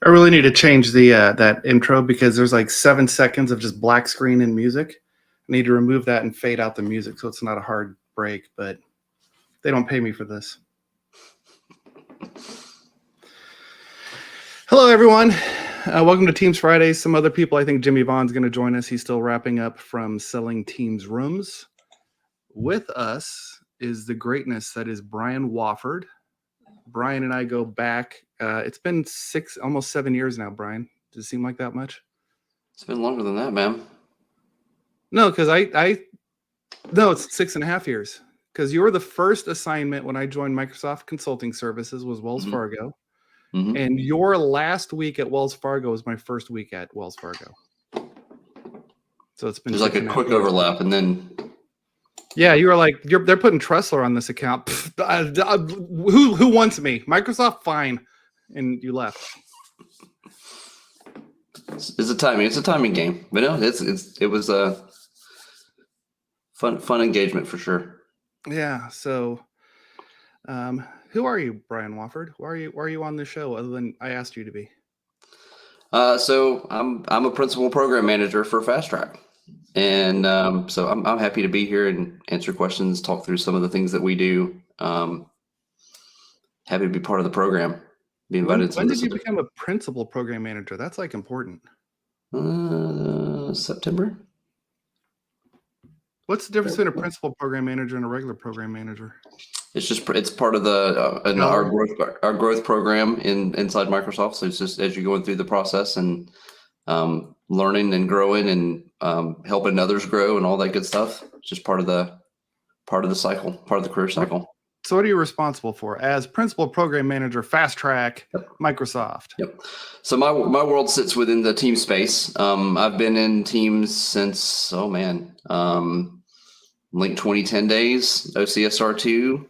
I really need to change the that intro because there's like 7 seconds of just black screen and music. I need to remove that and fade out the music so it's not a hard break, but they don't pay me for this. Hello, everyone. Welcome to Teams Fridays. Some other people, I think Jimmy Vaughn's going to join us. He's still wrapping up from selling Teams rooms. With us is the greatness that is Brian Wofford. Brian and I go back. It's been almost 7 years now, Brian. Does it seem like that much? It's been longer than that, man. No, because no, it's 6.5 years. Because you were the first assignment when I joined Microsoft Consulting Services was Wells Fargo. Mm-hmm. And your last week at Wells Fargo was my first week at Wells Fargo. So it's been there's like a quick overlap, and then yeah, you were like, they're putting Tressler on this account. Who wants me? Microsoft, fine, and you left. It's a timing game, but no, it was a fun engagement for sure. Yeah. So, who are you, Brian Wofford? Why are you on this show other than I asked you to be? So I'm a principal program manager for Fast Track, and so I'm happy to be here and answer questions, talk through some of the things that we do. Happy to be part of the program. Be invited. When did you become a principal program manager? That's like important. September. What's the difference between a principal program manager and a regular program manager? It's part of the our growth program inside Microsoft. So it's just as you're going through the process and learning and growing and helping others grow and all that good stuff. It's just part of the cycle, part of the career cycle. So what are you responsible for as principal program manager, Fast Track, Microsoft? Yep. So my world sits within the team space. I've been in Teams since Link 2010 days, OCSR 2.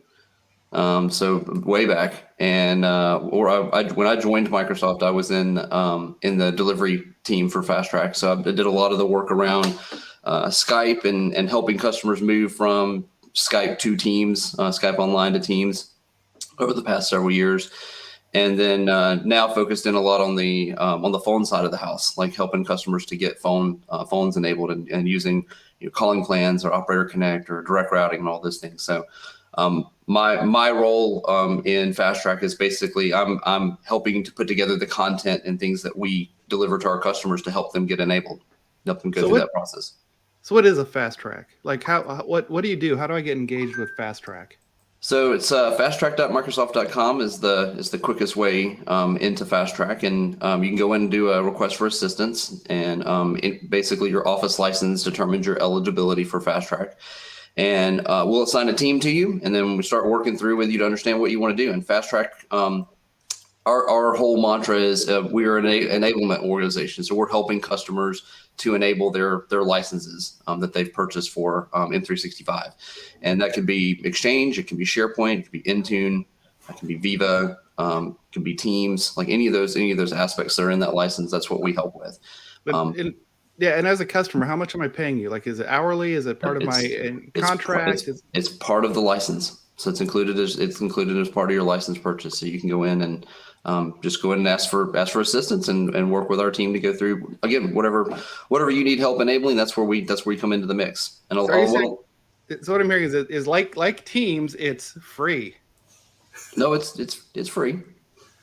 So way back, and when I joined Microsoft, I was in the delivery team for Fast Track. So I did a lot of the work around Skype and helping customers move from Skype to Teams, Skype Online to Teams over the past several years. And then now focused in a lot on the phone side of the house, like helping customers to get phones enabled and using calling plans or Operator Connect or direct routing and all those things. So my role in Fast Track is basically I'm helping to put together the content and things that we deliver to our customers to help them get enabled, help them go through that process. So what is a Fast Track? Like what do you do? How do I get engaged with Fast Track? So it's fasttrack.microsoft.com is the quickest way into Fast Track, and you can go in and do a request for assistance, and basically your office license determines your eligibility for Fast Track. And we'll assign a team to you, and then we start working through with you to understand what you want to do. And Fast Track, our whole mantra is we are an enablement organization, so we're helping customers to enable their licenses that they've purchased for M365, and that could be Exchange, it can be SharePoint, it can be Intune, it can be Viva, it can be Teams, like any of those aspects that are in that license. That's what we help with. Yeah, and as a customer, how much am I paying you? Like, is it hourly? Is it part of my contract? It's part of the license, so it's included as part of your license purchase. So you can go in and just go in and ask for assistance and work with our team to go through again whatever you need help enabling. That's where we come into the mix. And so what I'm hearing is like Teams, it's free. No, it's free.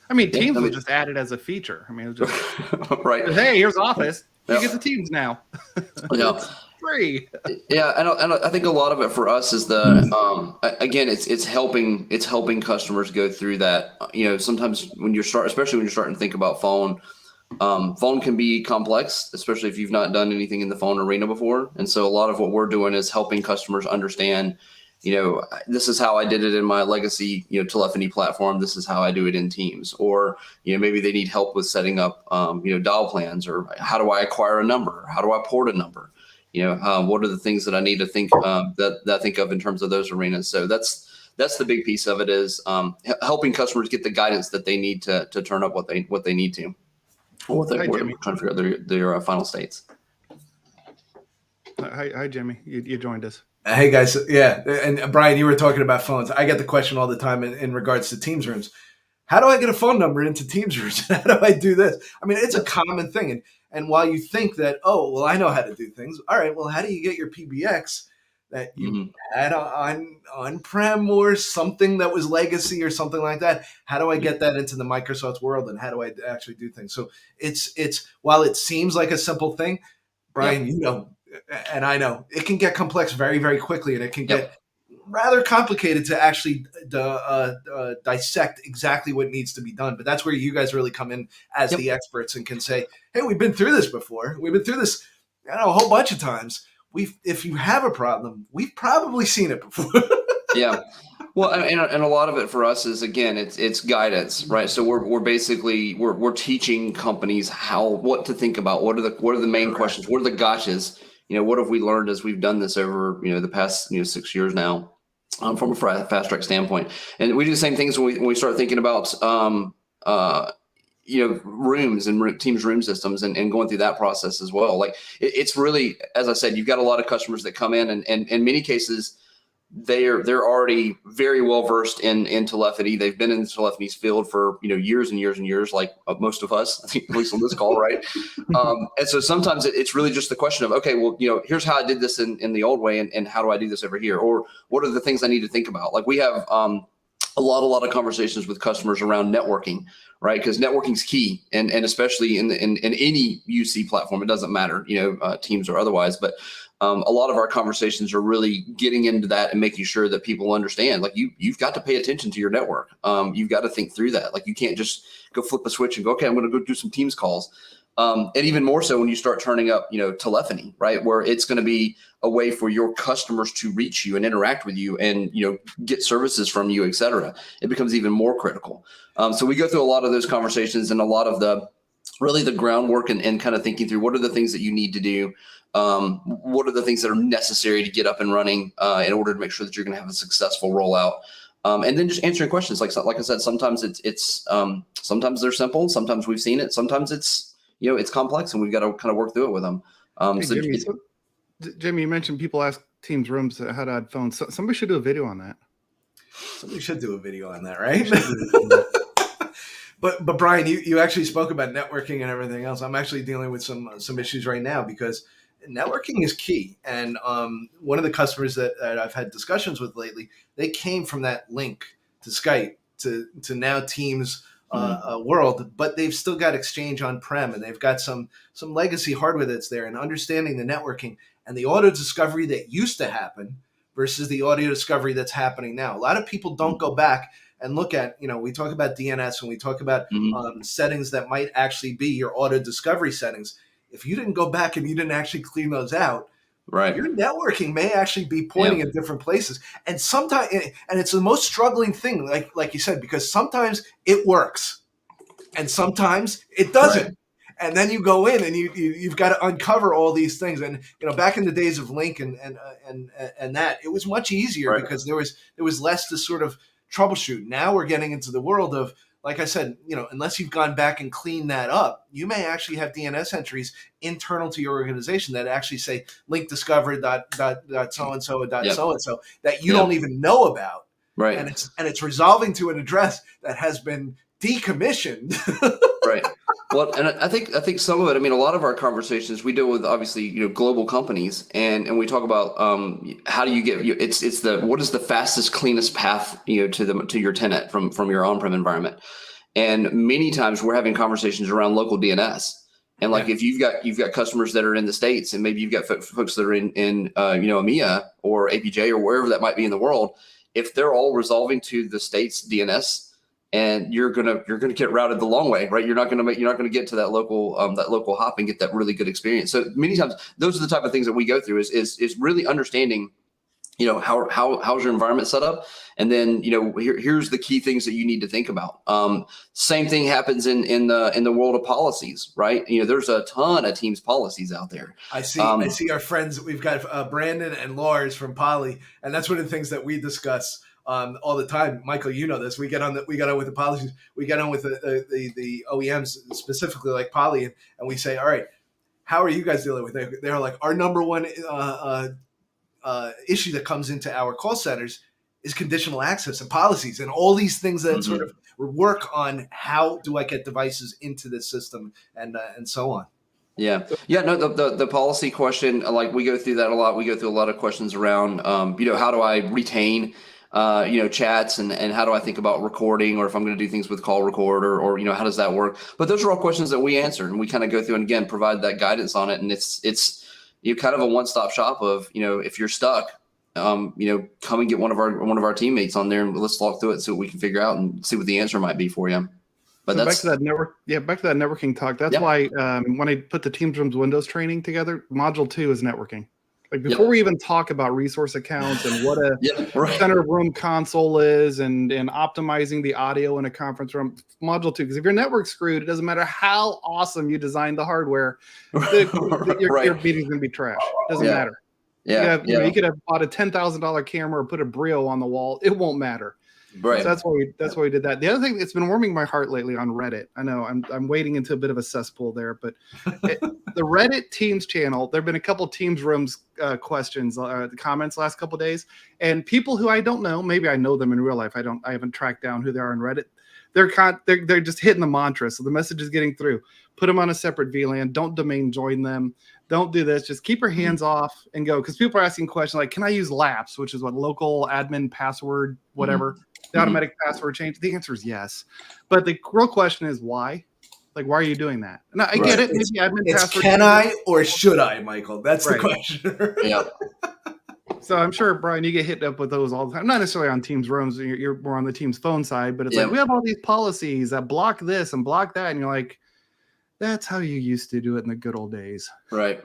I mean, Teams was just added as a feature. I mean, it was just right. Hey, here's Office. You get the Teams now. Yeah. Free. Yeah, and I think a lot of it for us is again, it's helping customers go through that. Sometimes especially when you're starting to think about phone can be complex, especially if you've not done anything in the phone arena before. And so a lot of what we're doing is helping customers understand, this is how I did it in my legacy, telephony platform. This is how I do it in Teams. Or, maybe they need help with setting up, dial plans, or how do I acquire a number? How do I port a number? What are the things that I need to think that I think of in terms of those arenas? So that's the big piece of it is helping customers get the guidance that they need to turn up what they need to, or what they're trying to figure out their final states. Hi, Jimmy. You joined us. Hey guys, yeah, and Brian, you were talking about phones. I get the question all the time in regards to Teams rooms. how do I get a phone number into Teams rooms? How do I do this? I mean, it's a common thing. And while you think that, oh, well, I know how to do things. All right, well, how do you get your PBX that you had on-prem or something that was legacy or something like that? How do I get that into the Microsoft world, and how do I actually do things? So it's while it seems like a simple thing, Brian, you know, and I know, it can get complex very, very quickly, and it can get rather complicated to actually dissect exactly what needs to be done. But that's where you guys really come in as the experts and can say, hey, we've been through this before. We've been through this, I don't know, a whole bunch of times. If you have a problem, we've probably seen it before. Yeah. Well, and a lot of it for us is, again, it's guidance, right? So we're basically we're teaching companies what to think about. What are the main questions? What are the gotchas? You know, what have we learned as we've done this over, you know, the past 6 years now, from a fast track standpoint. And we do the same things when we start thinking about rooms and Teams room systems and going through that process as well. Like it's really, as I said, you've got a lot of customers that come in and in many cases they're already very well versed in telephony. They've been in the telephony field for years and years and years, like most of us, I think, at least on this call, right? And so sometimes it's really just the question of, okay, well, here's how I did this in the old way, and how do I do this over here? Or what are the things I need to think about? Like we have a lot of conversations with customers around networking, right? Because networking is key, and especially in any UC platform, it doesn't matter, Teams or otherwise, but a lot of our conversations are really getting into that and making sure that people understand, like you've got to pay attention to your network. You've got to think through that. Like you can't just go flip a switch and go, okay, I'm going to go do some Teams calls. And even more so when you start turning up, telephony, right? Where it's going to be a way for your customers to reach you and interact with you and, get services from you, et cetera. It becomes even more critical. So we go through a lot of those conversations and a lot of the groundwork and kind of thinking through what are the things that you need to do. What are the things that are necessary to get up and running in order to make sure that you're going to have a successful rollout. And then just answering questions. Like I said, sometimes it's sometimes they're simple. Sometimes we've seen it. Sometimes it's complex and we've got to kind of work through it with them. Jimmy, you mentioned people ask Teams rooms how to add phones. Somebody should do a video on that. Somebody should do a video on that, right? But Brian, you actually spoke about networking and everything else. I'm actually dealing with some issues right now because networking is key. And one of the customers that I've had discussions with lately, they came from that link to Skype to now Teams world, but they've still got Exchange on-prem, and they've got some legacy hardware that's there, and understanding the networking and the auto discovery that used to happen versus the audio discovery that's happening now. A lot of people don't go back and look at, we talk about DNS and we talk about settings that might actually be your auto discovery settings. If you didn't go back and you didn't actually clean those out, right, your networking may actually be pointing in different places. And sometimes, and it's the most struggling thing, like you said, because sometimes it works and sometimes it doesn't. Right. And then you go in and you've got to uncover all these things. And back in the days of Link and that, it was much easier because there was less to sort of troubleshoot. Now we're getting into the world of, like I said, unless you've gone back and cleaned that up, you may actually have DNS entries internal to your organization that actually say link discovered dot so-and-so dot so-and-so that you don't even know about. Right. And it's resolving to an address that has been decommissioned. Right. Well, and I think some of it, a lot of our conversations, we deal with obviously, global companies and we talk about how do you get, what is the fastest, cleanest path, to your tenant from your on-prem environment. And many times we're having conversations around local DNS. And like if you've got customers that are in the States and maybe you've got folks that are in EMEA or APJ or wherever that might be in the world, if they're all resolving to the States DNS, and you're gonna get routed the long way, right? You're not gonna get to that local hop and get that really good experience. So many times those are the type of things that we go through is really understanding, how's your environment set up, and then here's the key things that you need to think about. Same thing happens in the world of policies, right? There's a ton of Teams policies out there. I see our friends. We've got Brandon and Lars from Poly, and that's one of the things that we discuss all the time. Michael, this. We get on with the policies. We get on with the OEMs, specifically like Poly, and we say, all right, how are you guys dealing with it? They're like, our number one issue that comes into our call centers is conditional access and policies and all these things that sort of work on how do I get devices into this system and so on. Yeah. No, the policy question, like we go through that a lot. We go through a lot of questions around, how do I retain, chats and how do I think about recording, or if I'm going to do things with call record or how does that work? But those are all questions that we answer, and we kind of go through and again, provide that guidance on it. And it's kind of a one-stop shop of, if you're stuck, come and get one of our teammates on there and let's talk through it so we can figure out and see what the answer might be for you. But so back to that networking talk. That's why when I put the Teams Rooms Windows training together, module 2 is networking. Like before we even talk about resource accounts and what a center of room console is and optimizing the audio in a conference room, module 2. Because if your network's screwed, it doesn't matter how awesome you design the hardware, your meeting's going to be trash. It doesn't matter. You could have bought a $10,000 camera or put a Brio on the wall. It won't matter. Right. So that's why we did that. The other thing that's been warming my heart lately on Reddit, I know I'm wading into a bit of a cesspool there, but the Reddit Teams channel, there've been a couple Teams Rooms questions, the comments last couple of days, and people who I don't know, maybe I know them in real life. I haven't tracked down who they are on Reddit. They're just hitting the mantra, so the message is getting through. Put them on a separate VLAN. Don't domain join them. Don't do this. Just keep your hands off and go. Because people are asking questions like, can I use LAPS, which is what local admin password, whatever, the automatic password change? The answer is yes. But the real question is why? Like, why are you doing that? And I get it. Maybe admin password. Can I or should I, Michael? That's the question. Yeah. So I'm sure, Brian, you get hit up with those all the time. Not necessarily on Teams Rooms. You're more on the Teams phone side. But it's like, we have all these policies that block this and block that. And you're like, that's how you used to do it in the good old days. Right.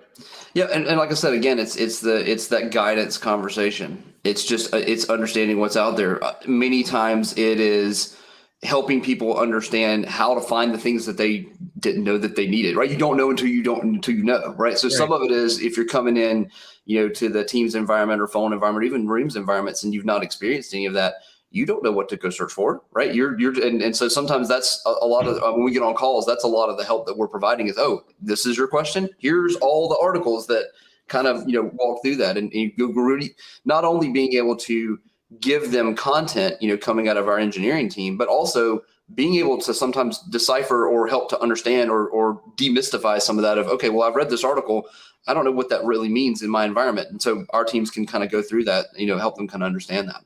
Yeah. And like I said, again, it's that guidance conversation. It's just, it's understanding what's out there. Many times it is helping people understand how to find the things that they didn't know that they needed, right? You don't know until you know, right? So some of it is if you're coming in, to the Teams environment or phone environment, or even Rooms environments, and you've not experienced any of that, you don't know what to go search for, right? And so sometimes that's a lot of, when we get on calls, that's a lot of the help that we're providing is, this is your question. Here's all the articles that kind of, walk through that. And you really not only being able to give them content, coming out of our engineering team, but also being able to sometimes decipher or help to understand or demystify some of that of, okay, well, I've read this article. I don't know what that really means in my environment. And so our teams can kind of go through that, help them kind of understand that.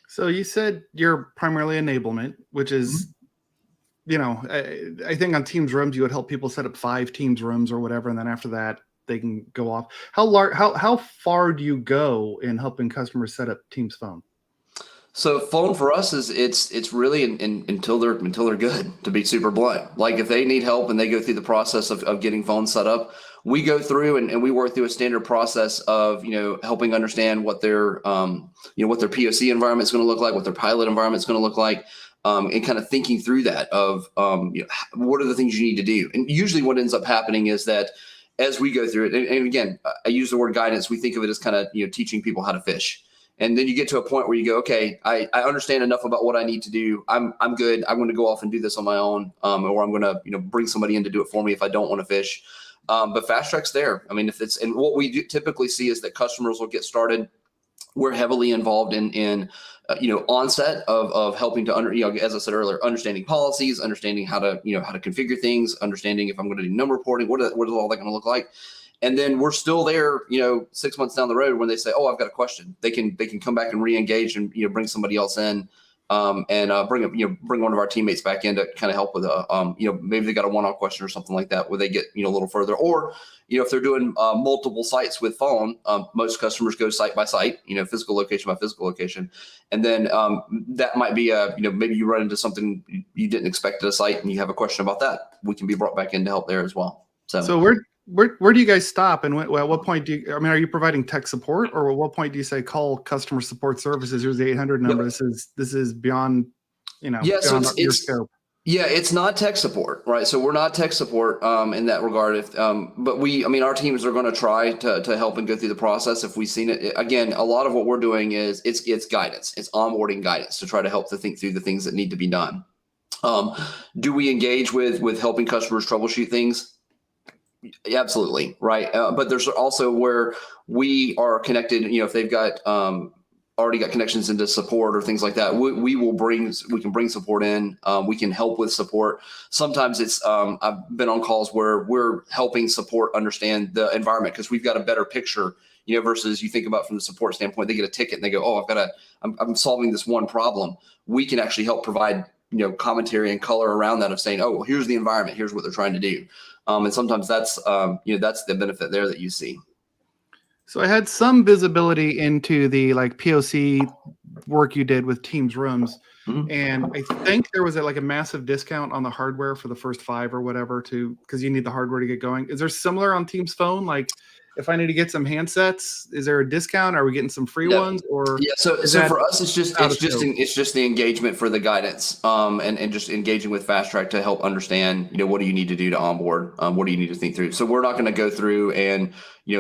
So you said you're primarily enablement, which is, I think on Teams Rooms, you would help people set up 5 Teams Rooms or whatever. And then after that, they can go off. How far do you go in helping customers set up Teams Phone? So phone for us is it's really until they're good, to be super blunt. Like if they need help and they go through the process of getting phones set up, we go through and we work through a standard process of, helping understand what their, what their POC environment is going to look like, what their pilot environment is going to look like, and kind of thinking through that of, what are the things you need to do? And usually what ends up happening is that as we go through it, and again, I use the word guidance, we think of it as kind of, teaching people how to fish. And then you get to a point where you go, okay, I understand enough about what I need to do. I'm good. I'm going to go off and do this on my own, or I'm going to bring somebody in to do it for me if I don't want to fish. But Fast Track's there. I mean, and what we typically see is that customers will get started. We're heavily involved in onset of helping to as I said earlier, understanding policies, understanding how to configure things, understanding if I'm going to do number reporting, what is all that going to look like. And then we're still there, 6 months down the road when they say, I've got a question. They can come back and re-engage and, bring somebody else in and bring one of our teammates back in to kind of help with maybe they got a one-off question or something like that where they get, a little further. Or, if they're doing multiple sites with phone, most customers go site by site, physical location by physical location. And then that might be maybe you run into something you didn't expect at a site and you have a question about that. We can be brought back in to help there as well. So where do you guys stop? And at what point are you providing tech support, or at what point do you say call customer support services? Here's the 800 number. Yep. This is beyond, beyond your scope. Yeah, it's not tech support, right? So we're not tech support in that regard. But our teams are going to try to help and go through the process if we've seen it. Again, a lot of what we're doing is it's guidance, it's onboarding guidance to try to help to think through the things that need to be done. Do we engage with helping customers troubleshoot things? Absolutely. Right. But there's also where we are connected, if they've got, already got connections into support or things like that, we can bring support in. We can help with support. Sometimes it's I've been on calls where we're helping support understand the environment because we've got a better picture, versus you think about from the support standpoint, they get a ticket and they go, oh, I'm solving this one problem. We can actually help provide commentary and color around that of saying, oh, well, here's the environment, here's what they're trying to do. And sometimes that's that's the benefit there that you see. So I had some visibility into the POC work you did with Teams Rooms. Mhm. And I think there was a massive discount on the hardware for the first 5 or whatever because you need the hardware to get going. Is there similar on Teams Phone? If I need to get some handsets, is there a discount? Are we getting some free ones? Or so for us, it's just the engagement for the guidance, and just engaging with Fast Track to help understand, what do you need to do to onboard? What do you need to think through? So we're not going to go through and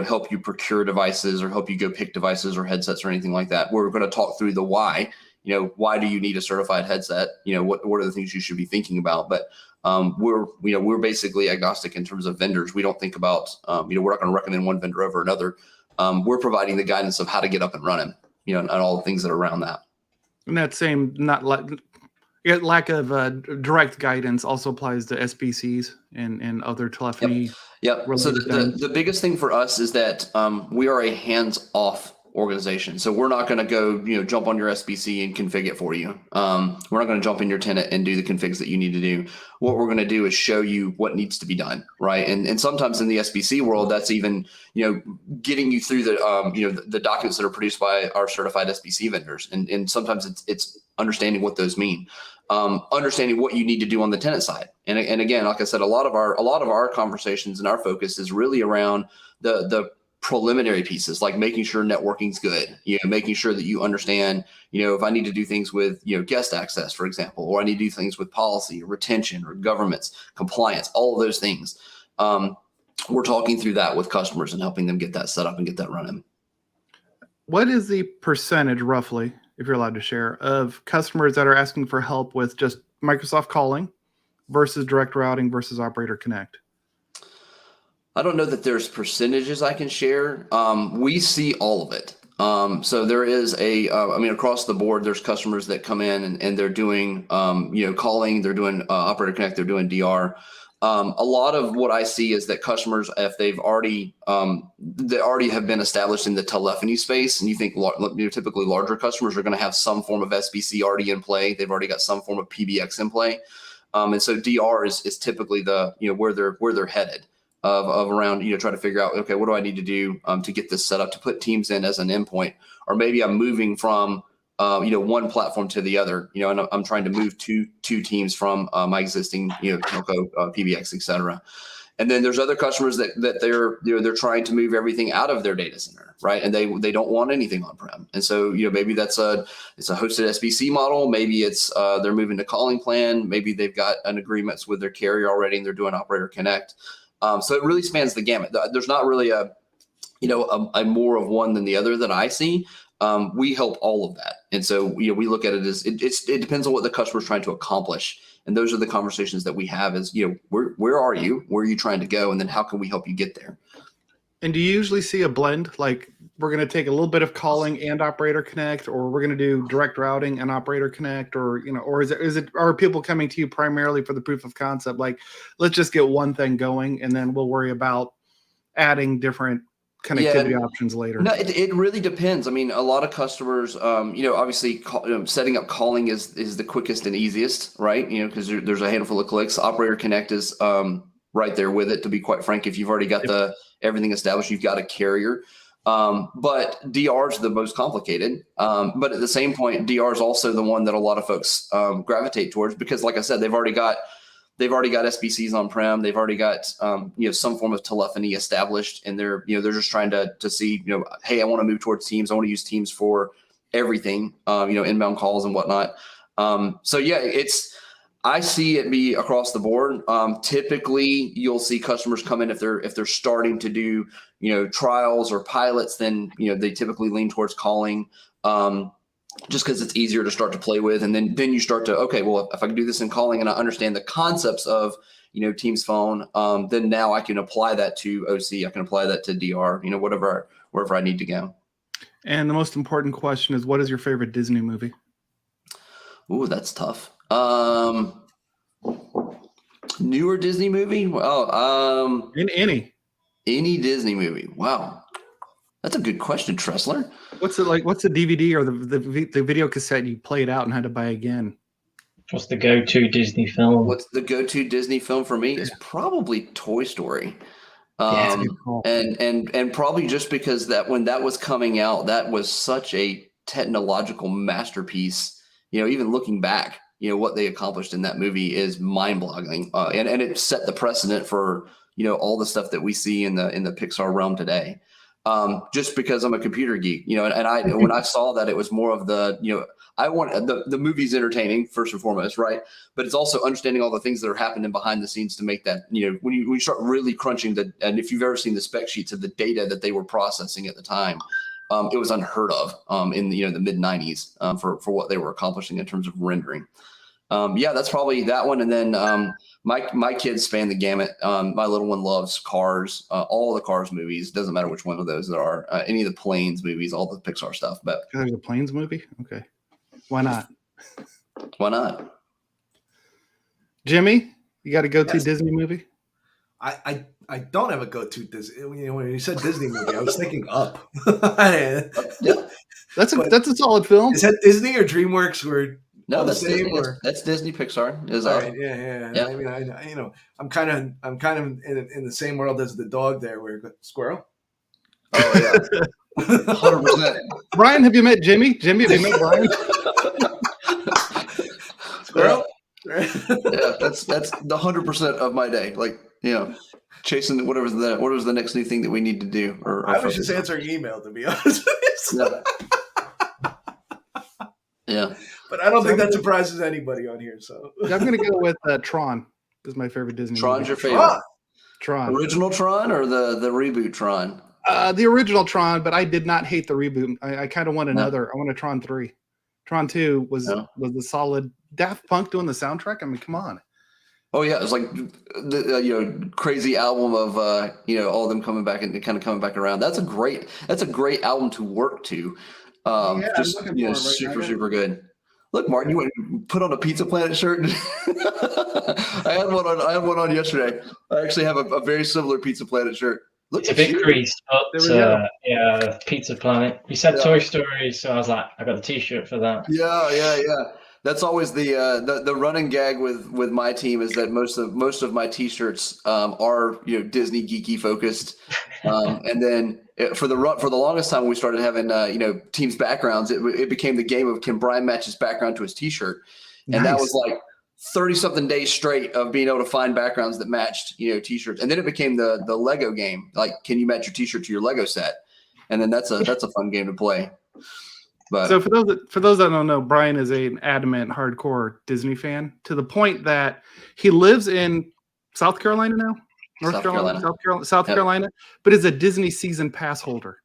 help you procure devices or help you go pick devices or headsets or anything like that. We're going to talk through the why. Why do you need a certified headset? What are the things you should be thinking about? But we're basically agnostic in terms of vendors. We don't think about, we're not going to recommend one vendor over another. We're providing the guidance of how to get up and running, and all the things that are around that. And that same lack of direct guidance also applies to SBCs and other telephony. Yep. So the biggest thing for us is that we are a hands-off organization. So we're not going to go, jump on your SBC and config it for you. We're not going to jump in your tenant and do the configs that you need to do. What we're going to do is show you what needs to be done, right? And sometimes in the SBC world, that's even, getting you through the, the documents that are produced by our certified SBC vendors. And sometimes it's understanding what those mean, understanding what you need to do on the tenant side. And again, like I said, a lot of our conversations and our focus is really around the preliminary pieces, like making sure networking's good, making sure that you understand, if I need to do things with, guest access, for example, or I need to do things with policy or retention or governments, compliance, all of those things. We're talking through that with customers and helping them get that set up and get that running. What is the percentage, roughly, if you're allowed to share, of customers that are asking for help with just Microsoft calling versus direct routing versus Operator Connect? I don't know that there's percentages I can share. We see all of it. So there is across the board, there's customers that come in and they're doing, calling, they're doing Operator Connect, they're doing DR. A lot of what I see is that customers, if they already have been established in the telephony space, and you think typically larger customers are going to have some form of SBC already in play. They've already got some form of PBX in play. And so DR is typically the, where they're headed. Of around, trying to figure out, okay, what do I need to do to get this set up, to put Teams in as an endpoint, or maybe I'm moving from, one platform to the other, and I'm trying to move two teams from my existing, telco, PBX, et cetera. And then there's other customers that they're trying to move everything out of their data center, right? And they don't want anything on-prem. And so, maybe it's a hosted SBC model. Maybe it's they're moving to calling plan. Maybe they've got an agreements with their carrier already and they're doing Operator Connect. So it really spans the gamut. There's not really a more of one than the other that I see. We help all of that. And so, we look at it as it depends on what the customer's trying to accomplish. And those are the conversations that we have is, where are you? Where are you trying to go? And then how can we help you get there? And do you usually see a blend? Like we're going to take a little bit of calling and Operator Connect, or we're going to do direct routing and Operator Connect, or, or are people coming to you primarily for the proof of concept? Like, let's just get one thing going and then we'll worry about adding different connectivity options later. No, it really depends. I mean, a lot of customers, obviously setting up calling is the quickest and easiest, right? Because there's a handful of clicks. Operator Connect is right there with it, to be quite frank. If you've already got everything established, you've got a carrier. But DR is the most complicated. But at the same point, DR is also the one that a lot of folks gravitate towards because, like I said, they've already got SBCs on-prem. They've already got some form of telephony established, and they're just trying to see, hey, I want to move towards Teams. I want to use Teams for everything, inbound calls and whatnot. So yeah, I see it be across the board. Typically, you'll see customers come in if they're starting to do trials or pilots, then they typically lean towards calling, just because it's easier to start to play with, and then you start to, okay, well, if I can do this in calling and I understand the concepts of Teams Phone, then now I can apply that to OC, I can apply that to DR, wherever I need to go. And the most important question is, what is your favorite Disney movie? Ooh, that's tough. Newer Disney movie? Well, In any. any Disney movie. Wow. That's a good question, Tressler. What's it like? What's the DVD or the video cassette you played out and had to buy again? What's the go-to Disney film? What's the go-to Disney film for me? Is probably Toy Story. That's a good call. And probably just because that when that was coming out, that was such a technological masterpiece. Even looking back, what they accomplished in that movie is mind-boggling, and it set the precedent for all the stuff that we see in the Pixar realm today. Just because I'm a computer geek, and I when I saw that, it was more of the I want the movie's entertaining first and foremost, right? But it's also understanding all the things that are happening behind the scenes to make that when you start really crunching and if you've ever seen the spec sheets of the data that they were processing at the time. It was unheard of in the mid 90s for what they were accomplishing in terms of rendering. That's probably that one. And then my kids span the gamut. My little one loves Cars, all the Cars movies. Doesn't matter which one of those there are. Any of the Planes movies, all the Pixar stuff. But There's a Planes movie? Okay. Why not? Why not? Jimmy, you got a go-to Yes. Disney movie? I don't have a go-to Disney. When you said Disney movie, I was thinking Up. Yeah. That's But- a solid film. Is that Disney or DreamWorks? Where No, all the that's same, Disney. or- That's Disney Pixar. Is all up. right, yeah. Yeah. I mean, I'm kind of in the same world as the dog there, where squirrel. Oh yeah, 100%. Brian, have you met Jimmy? Jimmy, have you met Brian? Squirrel. Yeah, that's the 100% of my day. Like chasing whatever's the next new thing that we need to do. Or I was just answering email, to be honest. Yeah. Yeah. But I don't think that surprises anybody on here. So I'm going to go with Tron. Is my favorite Disney Tron's movie. your favorite. Ah, Tron. Original Tron or the reboot Tron? The original Tron, but I did not hate the reboot. I kind of want another. I want a Tron 3. Tron 2 was the solid Daft Punk doing the soundtrack. I mean, come on. Oh yeah, it was like the crazy album of all of them coming back and kind of coming back around. That's a great album to work to. Yeah, I'm Just looking for it right super now. super good. Look, Martin, you want to put on a Pizza Planet shirt? I had one on yesterday. I actually have a very similar Pizza Planet shirt. Look It's a at bit you. creased, There we but go. yeah, Pizza Planet. You said Yeah. Toy Story, so I was like, I got the T-shirt for that. Yeah. That's always the running gag with my team is that most of my T-shirts are Disney geeky focused, and then for the longest time when we started having teams backgrounds, it became the game of can Brian match his background to his T-shirt, and that Nice. was like 30-something days straight of being able to find backgrounds that matched T-shirts, and then it became the Lego game, like can you match your T-shirt to your Lego set, and then that's a fun game to play. But So for those that don't know, Brian is an adamant hardcore Disney fan to the point that he lives in South Carolina now, South Carolina. South Yep. Carolina, but is a Disney season pass holder.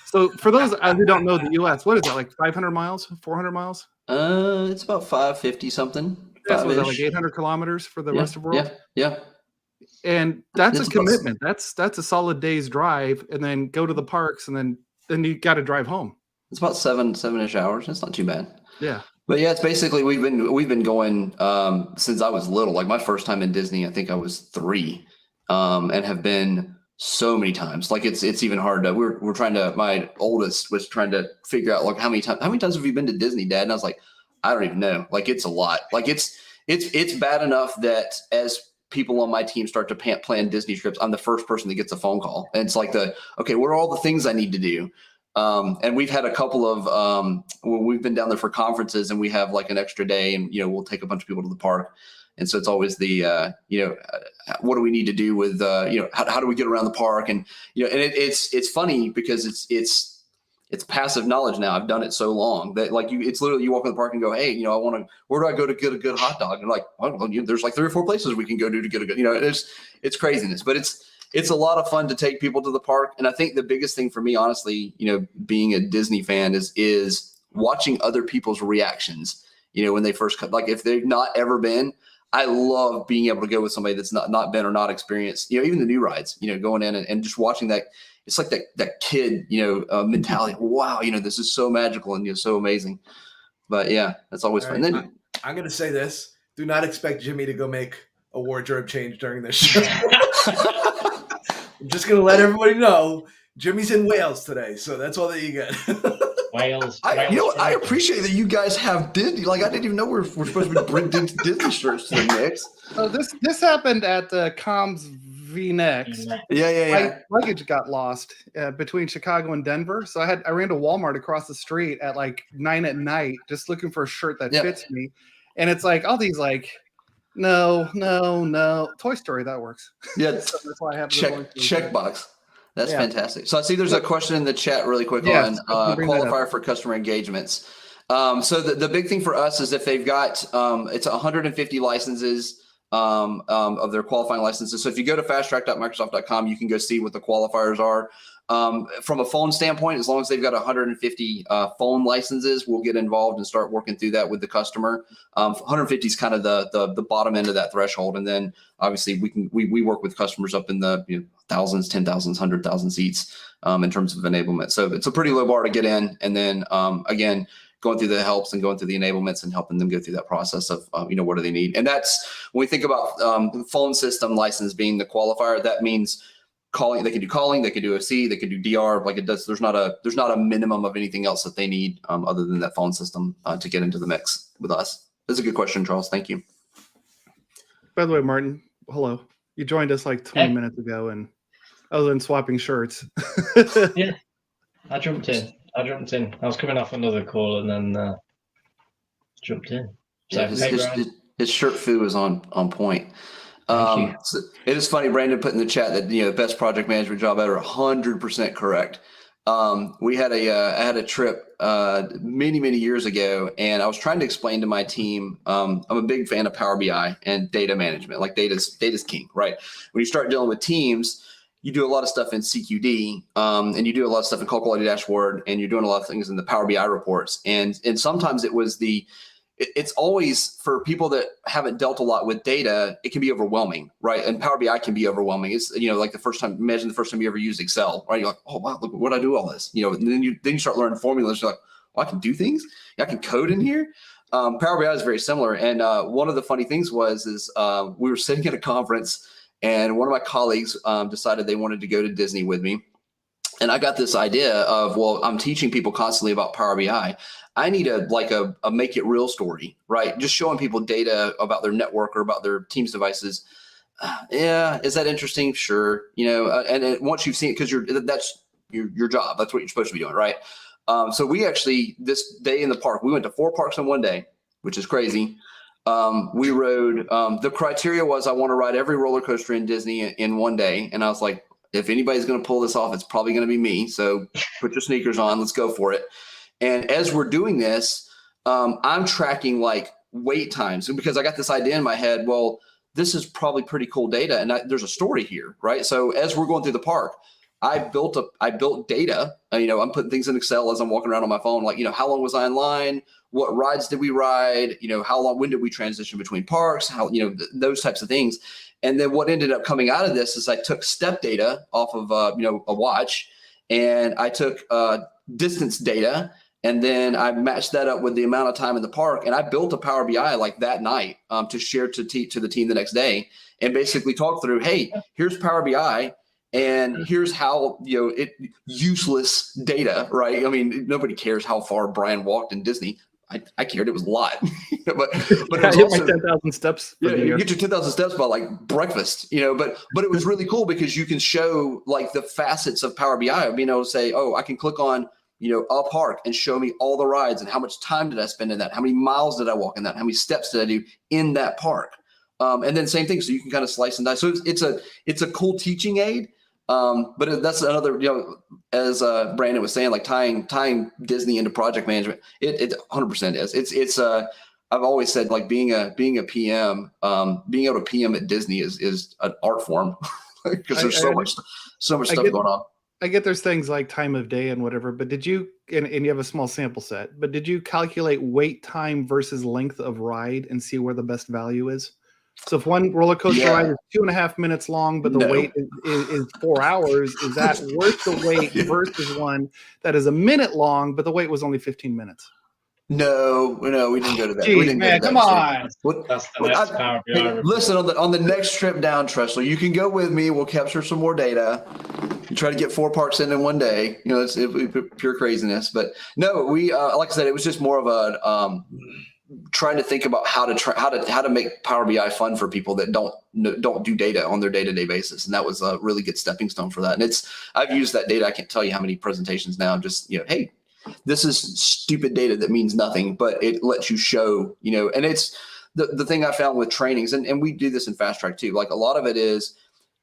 So for those who don't know the U.S., what is that, like 500 miles, 400 miles? it's about 550 something. That's what, 5-ish. like 800 kilometers for the rest of the world. Yeah. And that's It's a about- commitment. That's a solid day's drive, and then go to the parks, and then you got to drive home. It's about 7-ish hours. It's not too bad. Yeah. But yeah, it's basically we've been going since I was little. Like my first time in Disney, I think I was 3, and have been so many times. Like it's even hard to. We're trying to. My oldest was trying to figure out like how many times have you been to Disney, Dad? And I was like, I don't even know. Like it's a lot. Like it's bad enough that as people on my team start to plan Disney trips, I'm the first person that gets a phone call, and it's like okay, what are all the things I need to do? And we've had a couple of when we've been down there for conferences and we have like an extra day and we'll take a bunch of people to the park, and so it's always the what do we need to do with how do we get around the park, and and it's funny because it's passive knowledge now. I've done it so long that like it's literally you walk in the park and go, hey, where do I go to get a good hot dog? And like, well, there's like 3 or 4 places we can go to get a good it's craziness, but it's a lot of fun to take people to the park. And I think the biggest thing for me, honestly, being a Disney fan is watching other people's reactions, when they first come. Like if they've not ever been, I love being able to go with somebody that's not been or not experienced, even the new rides, going in and just watching that. It's like that kid, mentality. Wow, this is so magical and so amazing. But yeah, that's always fun. Right. Then I'm going to say this. Do not expect Jimmy to go make a wardrobe change during this show. I'm just going to let everybody know Jimmy's in Wales today, so that's all that you get. Wales. I appreciate that you guys have Disney. Like, I didn't even know we're supposed to bring Disney shirts to the mix. So this happened at the Comms V-Next. Yeah. My luggage got lost between Chicago and Denver, so I ran to Walmart across the street at like 9 at night, just looking for a shirt that fits me. And it's like all these like, no, Toy Story, that works. Yeah, So that's why I have checkbox. That's fantastic. So I see there's a question in the chat really quick on qualifier for customer engagements. So the big thing for us is if they've got it's 150 licenses of their qualifying licenses. So if you go to fasttrack.microsoft.com, you can go see what the qualifiers are. From a phone standpoint, as long as they've got 150 phone licenses, we'll get involved and start working through that with the customer. 150 is kind of the bottom end of that threshold, and then obviously we work with customers up in the thousands, 10,000s, 100,000 seats in terms of enablement. So it's a pretty low bar to get in, and then again, going through the helps and going through the enablements and helping them go through that process of what do they need. And that's when we think about the phone system license being the qualifier. That means calling. They can do calling, they can do OC, they can do DR. Like it does. There's not a minimum of anything else that they need other than that phone system to get into the mix with us. That's a good question, Charles. Thank you. By the way, Martin, hello. You joined us like 20 minutes ago, and other than swapping shirts. Yeah, I jumped in. I was coming off another call and then jumped in. So, his shirt foo is on point. So it is funny, Brandon put in the chat that the best project management job ever. 100% correct. I had a trip many years ago, and I was trying to explain to my team. I'm a big fan of Power BI and data management. Like data's king, right? When you start dealing with teams, you do a lot of stuff in CQD, and you do a lot of stuff in Call Quality Dashboard, and you're doing a lot of things in the Power BI reports. And sometimes it's always for people that haven't dealt a lot with data, it can be overwhelming, right? And Power BI can be overwhelming. It's, like imagine the first time you ever used Excel, right? You're like, oh, wow, look, what I do all this, and then you start learning formulas. You're like, oh, I can do things. I can code in here. Power BI is very similar. And one of the funny things is we were sitting at a conference, and one of my colleagues decided they wanted to go to Disney with me. And I got this idea of, well, I'm teaching people constantly about Power BI. I need a make it real story, right? Just showing people data about their network or about their Teams devices. Is that interesting? Sure. And once you've seen it, because that's your job. That's what you're supposed to be doing, right? So we actually, this day in the park, we went to 4 parks in one day, which is crazy. We rode, the criteria was I want to ride every roller coaster in Disney in one day. And I was like, if anybody's going to pull this off, it's probably going to be me. So put your sneakers on, let's go for it. And as we're doing this, I'm tracking like wait times, because I got this idea in my head. Well, this is probably pretty cool data, and there's a story here, right? So as we're going through the park, I built data. I'm putting things in Excel as I'm walking around on my phone. Like, how long was I in line? What rides did we ride? How long? When did we transition between parks? How? Those types of things. And then what ended up coming out of this is I took step data off of a watch, and I took distance data. And then I matched that up with the amount of time in the park, and I built a Power BI like that night to share to the team the next day, and basically talk through, hey, here's Power BI, and here's how useless data, right? I mean, nobody cares how far Brian walked in Disney. I cared; it was a lot, but it was hit also, my 10,000 steps. Yeah, you get your 10,000 steps by like breakfast, But it was really cool because you can show like the facets of Power BI, being able to say, oh, I can click on a park and show me all the rides and how much time did I spend in that? How many miles did I walk in that? How many steps did I do in that park? And then same thing. So you can kind of slice and dice. So it's a cool teaching aid. But that's another, as Brandon was saying, like tying Disney into project management, it 100% is. I've always said like being a PM, being able to PM at Disney is an art form because there's so much stuff going on. I get there's things like time of day and whatever, but did you, and you have a small sample set, but did you calculate wait time versus length of ride and see where the best value is? So if one roller coaster Yeah. ride is 2.5 minutes long, but the No. wait is 4 hours, is that worth the wait versus one that is a minute long, but the wait was only 15 minutes? No, we didn't go to that. We Geez, didn't man, go to come that. on. What, That's the what next I- Power BI hey, report. listen, on the next trip down, Tressler, you can go with me. We'll capture some more data. Try to get 4 parks in one day. It's pure craziness. But no, we like I said, it was just more of a trying to think about how to make Power BI fun for people that don't do data on their day-to-day basis, and that was a really good stepping stone for that. And I've used that data. I can't tell you how many presentations now. Just hey, this is stupid data that means nothing, but it lets you show. And it's the thing I found with trainings, and we do this in Fast Track too. Like a lot of it is,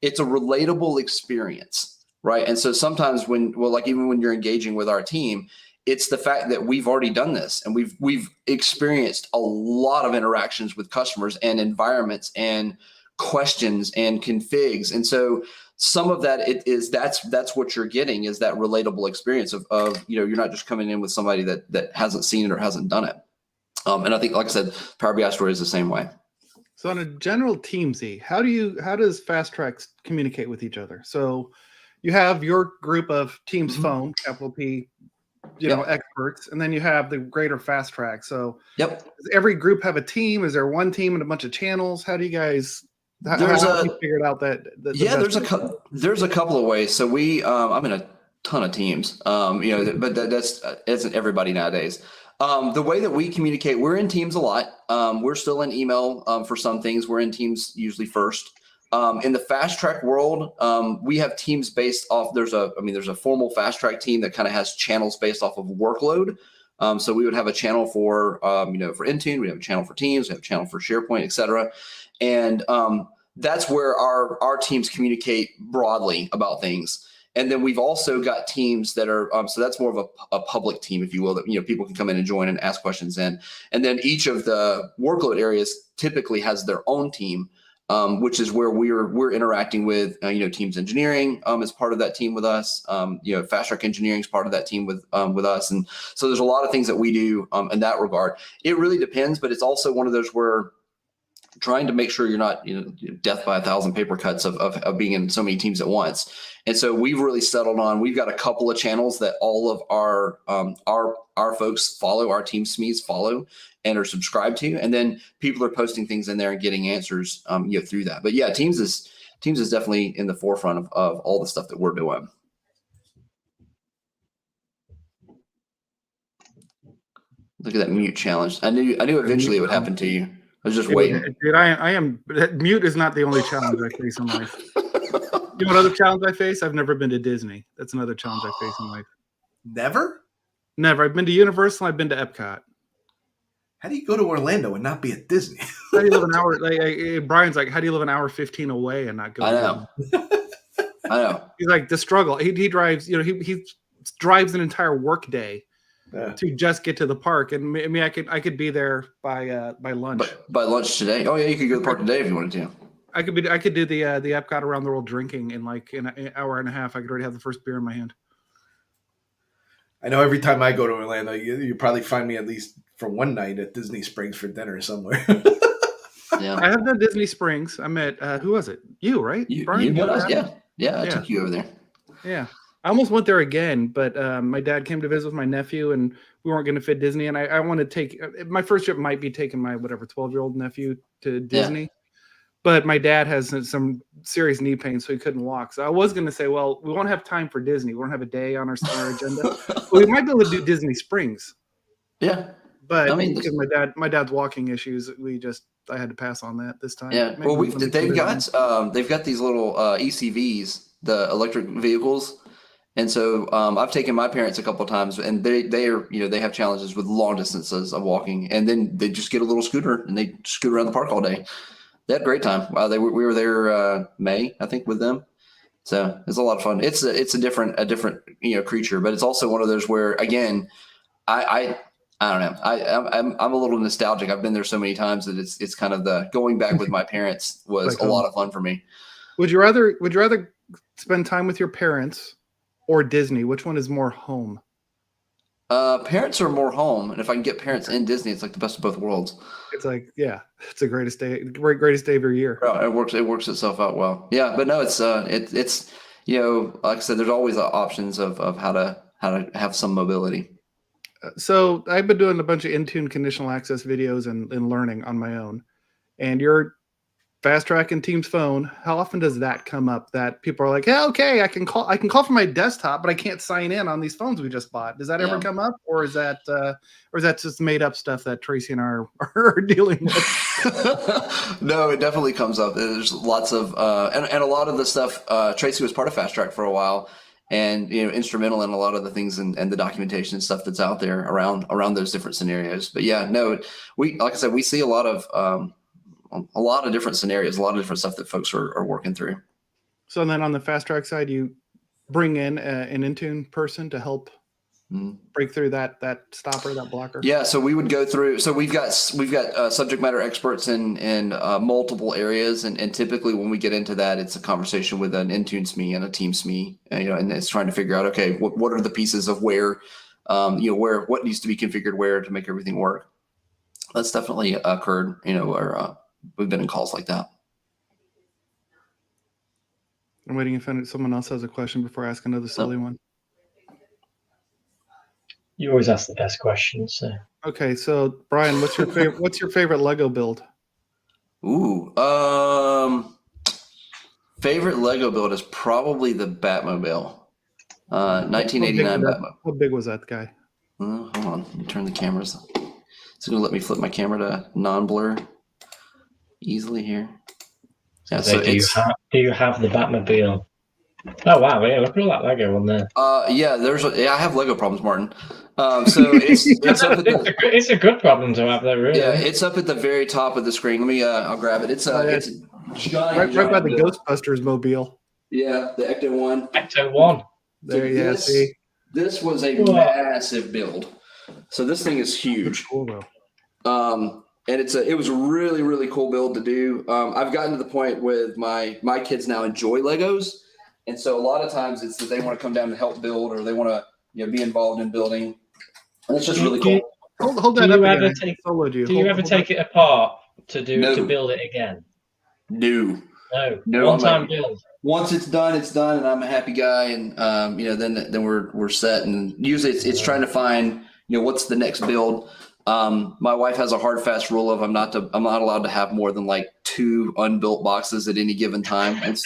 it's a relatable experience, right? And so sometimes even when you're engaging with our team, it's the fact that we've already done this and we've experienced a lot of interactions with customers and environments and questions and configs. And so some of that that's what you're getting, is that relatable experience of you're not just coming in with somebody that hasn't seen it or hasn't done it. And I think, like I said, Power BI Story is the same way. So on a general Teamsy, how does Fast Tracks communicate with each other? So you have your group of Teams Phone, capital P, experts, and then you have the greater Fast Track. So Yep. does every group have a team? Is there one team and a bunch of channels? How do you guys how have you figured out that? There's a couple of ways. So I'm in a ton of teams, but that's isn't everybody nowadays. The way that we communicate, we're in Teams a lot. We're still in email for some things. We're in Teams usually first. In the Fast Track world, we have teams based off. There's a formal Fast Track team that kind of has channels based off of workload. So we would have a channel for for Intune. We have a channel for Teams. We have a channel for SharePoint, et cetera. And that's where our teams communicate broadly about things. And then we've also got teams that are, so that's more of a public team, if you will, that people can come in and join and ask questions in. And then each of the workload areas typically has their own team, which is where we're interacting with, Teams Engineering is part of that team with us. Fast Track Engineering is part of that team with us. And so there's a lot of things that we do in that regard. It really depends, but it's also one of those where trying to make sure you're not, death by 1,000 paper cuts of being in so many teams at once. And so we've really settled on, we've got a couple of channels that all of our folks follow, our team SMEs follow and are subscribed to. And then people are posting things in there and getting answers, through that. But yeah, Teams is definitely in the forefront of all the stuff that we're doing. Look at that mute challenge. I knew eventually it would happen to you. I was just waiting. Dude, I am. Mute is not the only challenge I face in life. You know what other challenge I face? I've never been to Disney. That's another challenge I face in life. Never? Never. I've been to Universal. I've been to Epcot. How do you go to Orlando and not be at Disney? How do you live an hour? Brian's like, how do you live an hour 15 away and not go? I know. I know. He's like, the struggle. He drives. He drives an entire work day to just get to the park, and I could be there by lunch. But by lunch today? Oh yeah, you could go to the park today if you wanted to. I could do the Epcot around the world drinking in an hour and a half. I could already have the first beer in my hand. I know every time I go to Orlando, you probably find me at least for one night at Disney Springs for dinner somewhere. Yeah, I have done Disney Springs. I met who was it? You, right? Brian, you met us? Yeah. I took you over there. Yeah. I almost went there again, but my dad came to visit with my nephew, and we weren't going to fit Disney. And I want to take my first trip might be taking my 12-year-old nephew to Disney. Yeah. But my dad has some serious knee pain, so he couldn't walk. So I was going to say, well, we won't have time for Disney. We won't have a day on our agenda. But we might be able to do Disney Springs. Yeah. But because my dad's walking issues, I had to pass on that this time. Yeah. Well, they've got these little ECVs, the electric vehicles. And so I've taken my parents a couple of times, and they have challenges with long distances of walking, and then they just get a little scooter and they scoot around the park all day. They had a great time. We were there May, I think, with them. So it's a lot of fun. It's a different creature, but it's also one of those where, again, I don't know. I'm a little nostalgic. I've been there so many times that it's kind of the going back with my parents was a lot of fun for me. Would you rather spend time with your parents or Disney? Which one is more home? Parents are more home, and if I can get parents in Disney, it's like the best of both worlds. It's like, yeah, it's the greatest day of your year. Oh, it works. It works itself out well. Yeah, but no, it's like I said, there's always options of how to have some mobility. So I've been doing a bunch of Intune conditional access videos and learning on my own. And you're fast tracking Teams phone. How often does that come up that people are like, yeah, okay, I can call from my desktop, but I can't sign in on these phones we just bought. Does that ever come up? Or is that just made up stuff that Tracy and I are dealing with? No, it definitely comes up. There's lots of and a lot of the stuff. Tracy was part of Fast Track for a while, and instrumental in a lot of the things and the documentation and stuff that's out there around those different scenarios. But yeah, no, like I said, we see a lot of different scenarios, a lot of different stuff that folks are working through. So then on the Fast Track side, you bring in an Intune person to help break through that stopper, that blocker. Yeah, so we would go through. So we've got subject matter experts in multiple areas, and typically when we get into that, it's a conversation with an Intune SME and a Team SME, and it's trying to figure out, okay, what are the pieces of where, what needs to be configured where to make everything work. That's definitely occurred, where we've been in calls like that. I'm waiting if someone else has a question before I ask another silly one. You always ask the best questions. So. Okay, so Brian, what's your favorite Lego build? Ooh, favorite Lego build is probably the Batmobile, 1989 Batmobile. How big was that guy? Hold on, let me turn the cameras. It's going to let me flip my camera to non-blur easily here. Yeah, so do you have the Batmobile? Oh wow, yeah, look at all that Lego on there. Yeah, I have Lego problems, Martin. So it's up at it's a good problem to have, though, really. Yeah, it's up at the very top of the screen. Let me I'll grab it. It's giant, right by the Ghostbusters mobile. Yeah, the Ecto One. Ecto One. There, see. This was a massive build. So this thing is huge. Cool though. And it was a really, really cool build to do. I've gotten to the point with my kids now enjoy Legos. And so a lot of times it's that they want to come down and help build, or they want to be involved in building. And it's just really cool. Hold that up again. Do you ever take it apart to build it again? No. One-time build. Once it's done, and I'm a happy guy, and then we're set. And usually it's trying to find what's the next build. My wife has a hard fast rule of I'm not allowed to have more than like 2 unbuilt boxes at any given time. It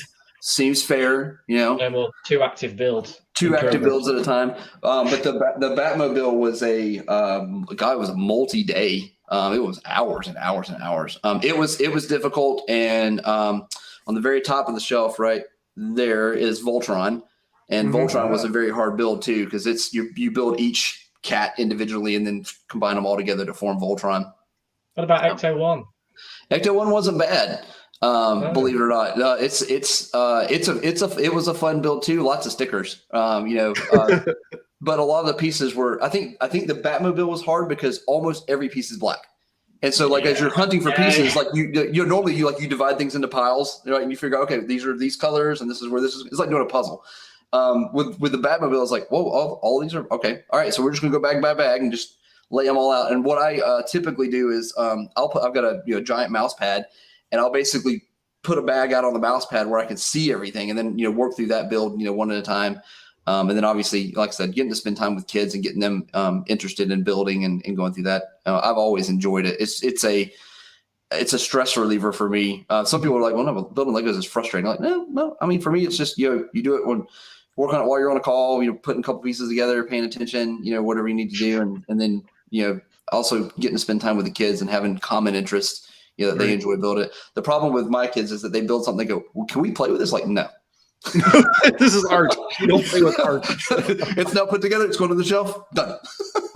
seems fair, No more 2 active builds. 2 active builds at a time. But the Batmobile was it was a multi-day. It was hours and hours and hours. It was difficult, and on the very top of the shelf, right there is Voltron, and Voltron was a very hard build too, because it's you build each cat individually and then combine them all together to form Voltron. What about Ecto One? Ecto One wasn't bad, believe it or not. It was a fun build too. Lots of stickers, but a lot of the pieces were. I think the Batmobile was hard because almost every piece is black, and so as you're hunting for pieces, like you normally you divide things into piles, right? And you figure, okay, these are these colors, and this is where this is. It's like doing a puzzle. With the Batmobile, it's like, whoa, all these are okay. All right, so we're just gonna go bag by bag and just lay them all out. And what I typically do is I've got a giant mouse pad, and I'll basically put a bag out on the mouse pad where I can see everything, and then work through that build one at a time. And then obviously, like I said, getting to spend time with kids and getting them interested in building and going through that. I've always enjoyed it. It's a stress reliever for me. Some people are like, well, no, building Legos is frustrating. I'm like, no. I mean, for me, it's just you do it when work on it while you're on a call, putting a couple pieces together, paying attention, whatever you need to do. And then, also getting to spend time with the kids and having common interests, that they enjoy building it. The problem with my kids is that they build something, they go, well, can we play with this? Like, no. This is art. You don't play with art. It's now put together. It's going to the shelf. Done.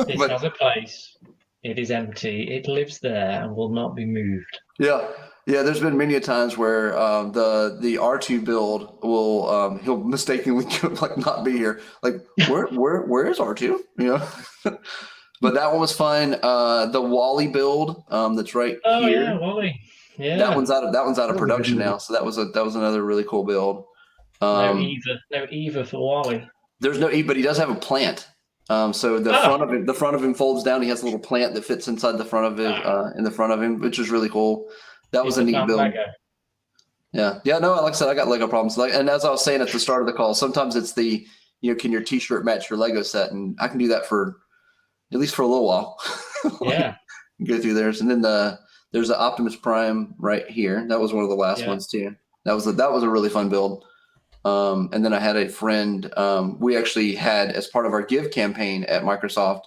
It has a place. It is empty. It lives there and will not be moved. Yeah. There's been many a times where the R2 build will he'll mistakenly not be here. Like where is R2? But that one was fun. The Wally build that's right here. Oh yeah, Wally. Yeah. That one's out of production now. So that was another really cool build. No Eva for Wally. There's no Eva, but he does have a plant. So the front of him folds down. He has a little plant that fits inside the front of it, in the front of him, which is really cool. That was a neat build. Lego. Yeah. No, like I said, I got Lego problems. And as I was saying at the start of the call, sometimes it's can your T-shirt match your Lego set? And I can do that for at least for a little while. Yeah. Go through theirs, and then there's the Optimus Prime right here. That was one of the last ones too. That was a really fun build. And then I had a friend. We actually had, as part of our Give campaign at Microsoft,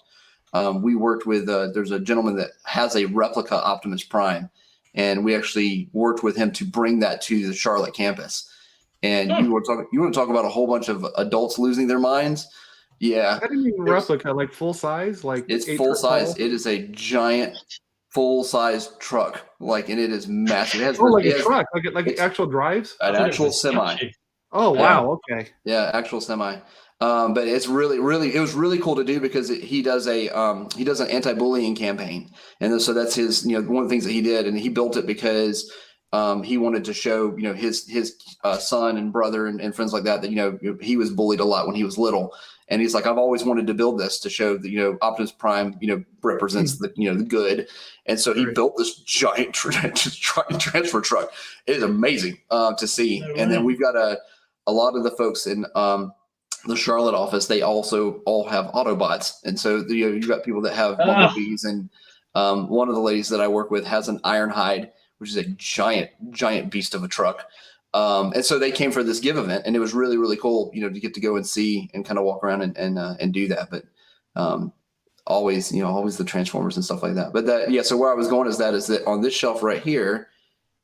we worked with. There's a gentleman that has a replica Optimus Prime, and we actually worked with him to bring that to the Charlotte campus. And you want to talk about a whole bunch of adults losing their minds? Yeah. How do you mean replica? Like full size? Like it's full size. It is a giant full size truck. And it is massive. It has a truck, like actual drives? An actual semi. Oh wow, okay. Yeah, actual semi. But it's really, it was really cool to do because he does an anti-bullying campaign, and so that's his, one of the things that he did, and he built it because he wanted to show, his son and brother and friends like that he was bullied a lot when he was little, and he's like, I've always wanted to build this to show that Optimus Prime represents the the good, and so he built this giant transfer truck. It is amazing to see, and then we've got a lot of the folks in the Charlotte office, they also all have Autobots. And so, you've got people that have Bumblebees. And one of the ladies that I work with has an Ironhide, which is a giant beast of a truck. And so they came for this Give event, and it was really, really cool, to get to go and see and kind of walk around and do that. But always the Transformers and stuff like that. But so where I was going is that on this shelf right here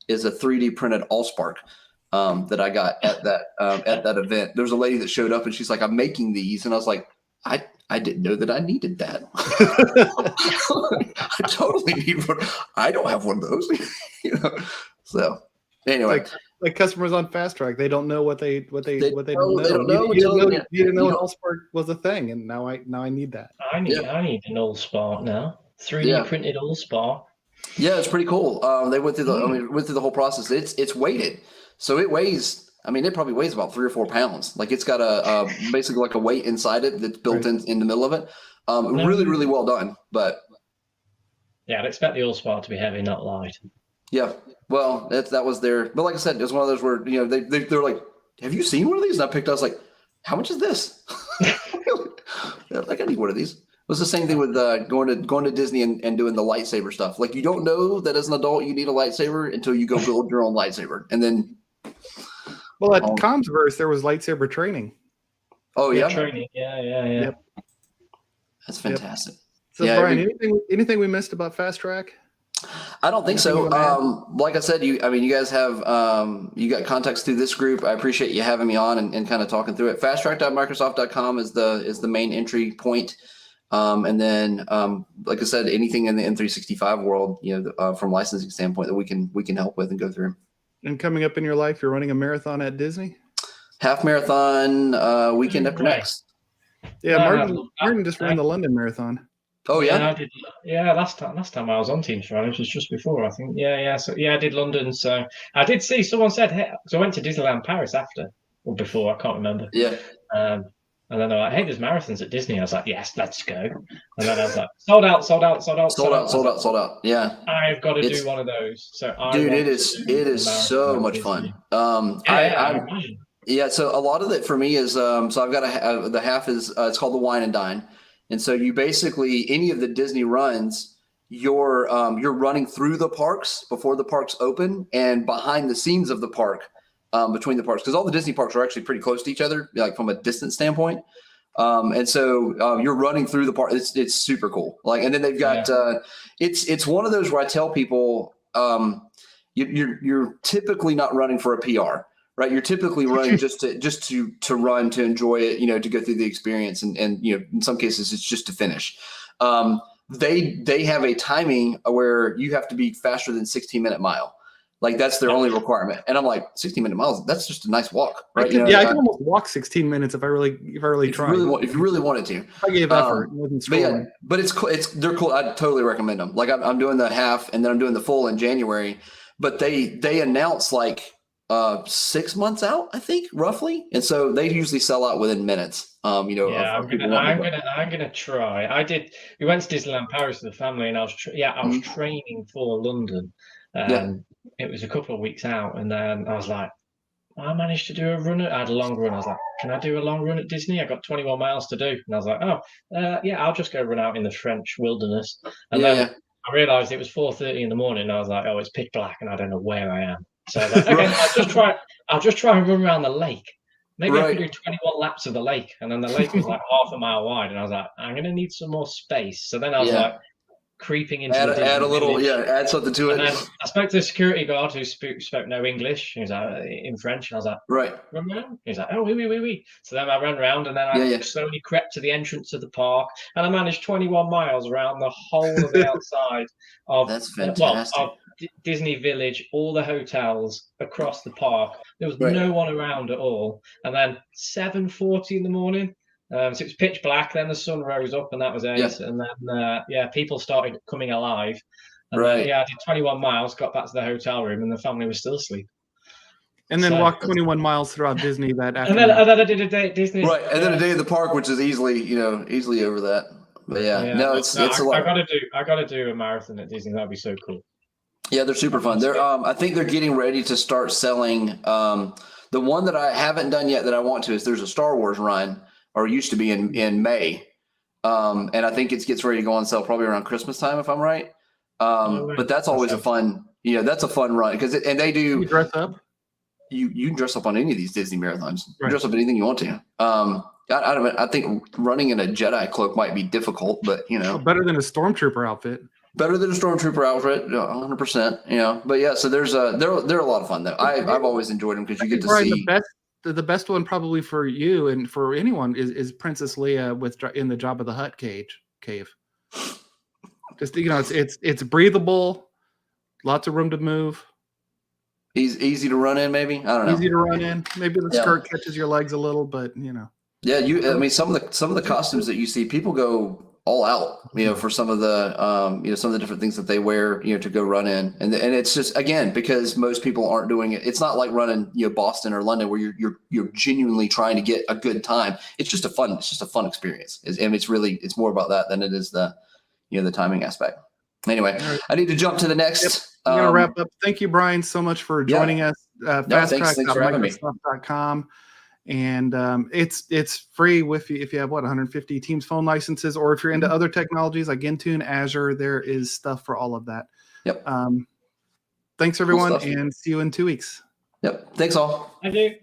is a 3D printed Allspark. That I got at that event. There's a lady that showed up and she's like, I'm making these. And I was like, I didn't know that I needed that. I totally need one. I don't have one of those. So anyway. Like customers on Fast Track, they don't know what they don't know. They don't know. You didn't know an Allspark was a thing, and now I need that. I need an Allspark now. 3D printed Allspark. Yeah, it's pretty cool. They went through the whole process. It's weighted. So it weighs, it probably weighs about 3 or 4 pounds. Like it's got a basically like a weight inside it that's built in the middle of it. Really, really well done. But yeah, I'd expect the Allspark to be heavy, not light. Yeah. Well, that was their. But like I said, it was one of those where they're like, "Have you seen one of these?" And I picked. I was like, "How much is this?" Like I need one of these. It was the same thing with going to Disney and doing the lightsaber stuff. Like you don't know that as an adult you need a lightsaber until you go build your own lightsaber, and then. Well, at Comsverse, there was lightsaber training. Oh yeah, training. Yeah. Yep. That's fantastic. Yep. So Brian, anything we missed about Fast Track? I don't think so. Like I said, you guys have you got contacts through this group. I appreciate you having me on and kind of talking through it. Fasttrack.microsoft.com is the main entry point. And then, like I said, anything in the M365 world, from licensing standpoint that we can help with and go through. And coming up in your life, you're running a marathon at Disney? Half marathon weekend after next. Yeah, Martin just ran the London Marathon. Oh yeah, I did. Yeah, last time I was on Teams Friday, it was just before, I think. Yeah. So I did London. So I did see someone said, hey, so I went to Disneyland Paris after or before, I can't remember. Yeah. And then they're like, hey, there's marathons at Disney. I was like, yes, let's go. And then I was like, sold out. Yeah. I've got to do one of those. So it is so much fun. Yeah. So a lot of it for me is, so I've got the half is, it's called the Wine and Dine. And so you basically, any of the Disney runs, you're running through the parks before the parks open and behind the scenes of the park. Between the parks, because all the Disney parks are actually pretty close to each other, like from a distance standpoint. And so you're running through the park. It's super cool. Like, and then they've got it's one of those where I tell people you're typically not running for a PR, right? You're typically running just to run, to enjoy it, to go through the experience, and in some cases it's just to finish. They have a timing where you have to be faster than 16-minute mile. Like that's their only requirement. And I'm like, 16-minute miles, that's just a nice walk, right? I can almost walk 16 minutes if I really tried. If you really wanted to. I gave effort. But they're cool. I totally recommend them. Like I'm doing the half and then I'm doing the full in January, but they announce like 6 months out, I think, roughly. And so they usually sell out within minutes. Yeah, of people wanting to go. I'm gonna try. We went to Disneyland Paris with the family, and I was training for London. Yeah. It was a couple of weeks out, and then I was like, I managed to do a run. I had a long run. I was like, can I do a long run at Disney? I got 21 miles to do, and I was like, yeah, I'll just go run out in the French wilderness. And then I realised it was 4:30 in the morning. And I was like, oh, it's pitch black, and I don't know where I am. So I was like, okay, I'll just try and run around the lake. Maybe I could do 21 laps of the lake, and then the lake was like half a mile wide, and I was like, I'm gonna need some more space. So then I was like, creeping into add a little, village. add something to And it. then I spoke to the security guard who spoke no English. He was like, in French, and I was like, Right. run around? He was like, oh, oui. So then I ran around, and then I slowly crept to the entrance of the park, and I managed 21 miles around the whole of the outside of That's fantastic. of Disney Village, all the hotels across the park. There was no one around at all. And then 7:40 in the morning. So it was pitch black. Then the sun rose up, and that was it. Yeah. And then people started coming alive. And Right. then, I did 21 miles, got back to the hotel room, and the family was still asleep. And then walked 21 miles throughout Disney that And afternoon. then I did a day at Disney. Right, and then a day at the park, which is easily over that. But it's a lot. I gotta do a marathon at Disney. That'd be so cool. Yeah, they're super fun. I think they're getting ready to start selling. The one that I haven't done yet that I want to is there's a Star Wars run, or used to be in May, and I think it gets ready to go on sale probably around Christmas time, if I'm right. But that's always a fun. That's a fun run because they do. You dress up. You can dress up on any of these Disney marathons. You can dress up anything you want to. I think running in a Jedi cloak might be difficult, but better than a stormtrooper outfit. Better than a stormtrooper outfit, 100%. But yeah, so they're a lot of fun though. I've always enjoyed them because you get to see the best one probably for you and for anyone is Princess Leia in the Jabba the Hutt cave. Just it's breathable, lots of room to move. Easy to run in, maybe. I don't know. Easy to run in. Maybe the skirt catches your legs a little, but Yeah, I mean, some of the costumes that you see, people go all out, for some of the some of the different things that they wear, to go run in, and it's just again because most people aren't doing it. It's not like running, Boston or London where you're genuinely trying to get a good time. It's just a fun experience. It's more about that than it is the timing aspect. Anyway, I need to jump to the next. Yep. I'm gonna wrap up. Thank you, Brian, so much for joining us. Fasttrack.microsoft.com. And it's free if you have 150 Teams phone licenses, or if you're into other technologies like Intune, Azure, there is stuff for all of that. Yep. Thanks everyone, and see you in 2 weeks. Yep. Thanks all. Thank you.